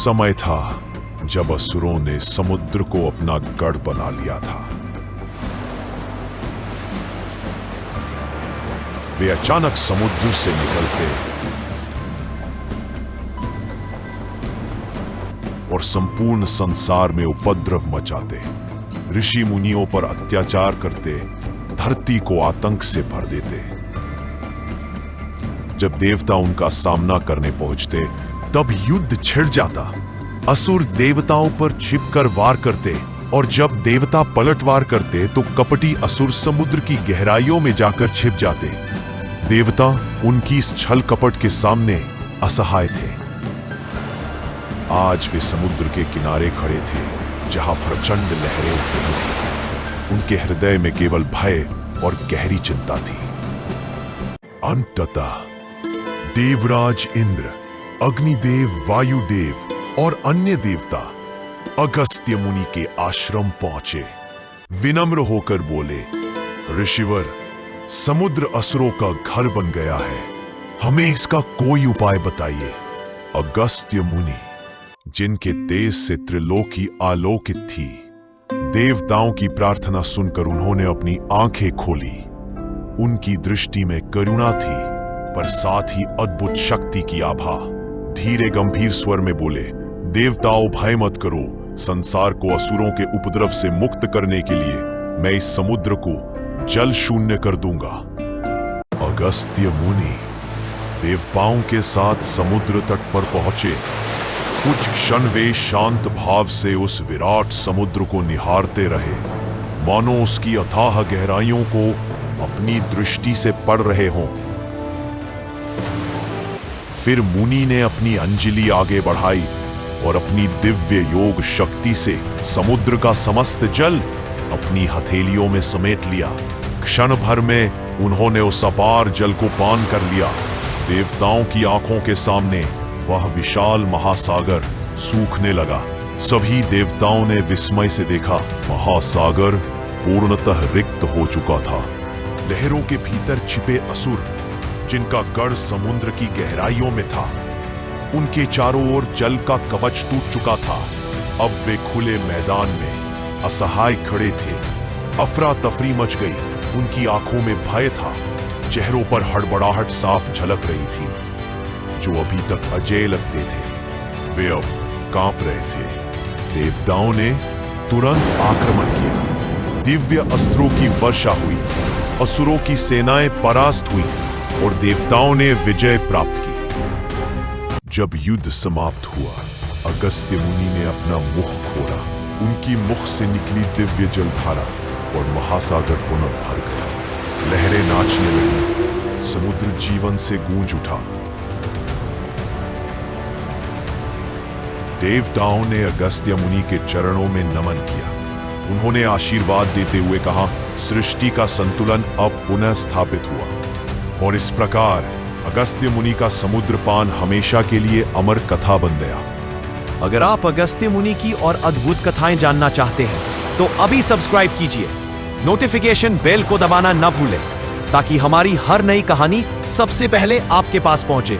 समय था जब असुरों ने समुद्र को अपना गढ़ बना लिया था। वे अचानक समुद्र से निकलते और संपूर्ण संसार में उपद्रव मचाते, ऋषि मुनियों पर अत्याचार करते, धरती को आतंक से भर देते। जब देवता उनका सामना करने पहुंचते तब युद्ध छिड़ जाता। असुर देवताओं पर छिपकर वार करते और जब देवता पलटवार करते तो कपटी असुर समुद्र की गहराइयों में जाकर छिप जाते। देवता उनकी इस छल कपट के सामने असहाय थे। आज वे समुद्र के किनारे खड़े थे जहां प्रचंड लहरें उठ रही थी। उनके हृदय में केवल भय और गहरी चिंता थी। अंततः देवराज इंद्र, अग्निदेव, वायुदेव और अन्य देवता अगस्त्य मुनि के आश्रम पहुंचे। विनम्र होकर बोले, ऋषिवर, समुद्र असुरों का घर बन गया है, हमें इसका कोई उपाय बताइए। अगस्त्य मुनि, जिनके तेज से त्रिलोकी आलोकित थी, देवताओं की प्रार्थना सुनकर उन्होंने अपनी आंखें खोली। उनकी दृष्टि में करुणा थी पर साथ ही अद्भुत शक्ति की आभा। धीरे गंभीर स्वर में बोले, देवताओं, भय मत करो। संसार को असुरों के उपद्रव से मुक्त करने के लिए मैं इस समुद्र को जल शून्य कर दूंगा। अगस्त्य मुनि देवताओं के साथ समुद्र तट पर पहुंचे। कुछ क्षण वे शांत भाव से उस विराट समुद्र को निहारते रहे, मानो उसकी अथाह गहराइयों को अपनी दृष्टि से पढ़ रहे हों। फिर मुनि ने अपनी अंजलि आगे बढ़ाई और अपनी दिव्य योग शक्ति से समुद्र का समस्त जल अपनी हथेलियों में समेट लिया। क्षण भर में उन्होंने उस अपार जल को पान कर लिया। देवताओं की आंखों के सामने वह विशाल महासागर सूखने लगा। सभी देवताओं ने विस्मय से देखा, महासागर पूर्णतः रिक्त हो चुका था। लहरों के भीतर छिपे असुर, जिनका गढ़ समुद्र की गहराइयों में था, उनके चारों ओर जल का कवच टूट चुका था। अब वे खुले मैदान में असहाय खड़े थे। अफरा तफरी मच गई। उनकी आंखों में भय था, चेहरों पर हड़बड़ाहट साफ झलक रही थी। जो अभी तक अजेय लगते थे वे अब कांप रहे थे। देवताओं ने तुरंत आक्रमण किया। दिव्य अस्त्रों की वर्षा हुई, असुरों की सेनाएं परास्त हुई और देवताओं ने विजय प्राप्त की। जब युद्ध समाप्त हुआ, अगस्त्य मुनि ने अपना मुख खोला। उनकी मुख से निकली दिव्य जलधारा और महासागर पुनः भर गया। लहरें नाचने लगी, समुद्र जीवन से गूंज उठा। देवताओं ने अगस्त्य मुनि के चरणों में नमन किया। उन्होंने आशीर्वाद देते हुए कहा, सृष्टि का संतुलन अब पुनः स्थापित हुआ। और इस प्रकार अगस्त्य मुनि का समुद्रपान हमेशा के लिए अमर कथा बन गया। अगर आप अगस्त्य मुनि की और अद्भुत कथाएं जानना चाहते हैं तो अभी सब्सक्राइब कीजिए। नोटिफिकेशन बेल को दबाना न भूलें ताकि हमारी हर नई कहानी सबसे पहले आपके पास पहुंचे।